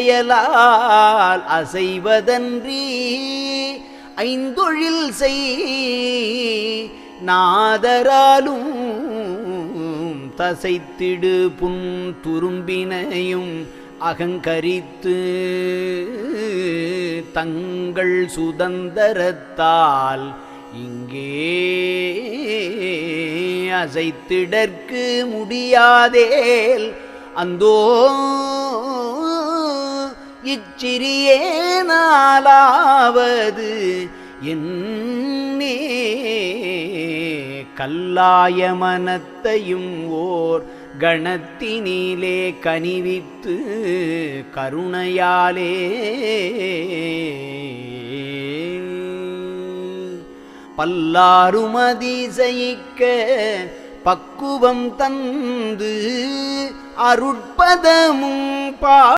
அருட்செயலால் அசைவதன்றி ஐந்தொழில் செய் நாதராலும் தசைத்திடு புன் துரும்பினையும் அகங்கரித்து தங்கள் சுதந்தரத்தால் இங்கே அசைத்திடற்கு முடியாதேல் அந்தோ இச்சிறியேனாலாவது என்னே கல்லாய மனத்தையும் ஓர் கணத்தினிலே கனிவித்து கருணையாலே பல்லாரும் அதிசயிக்க பக்குவம் தந்து அருட்பதமும்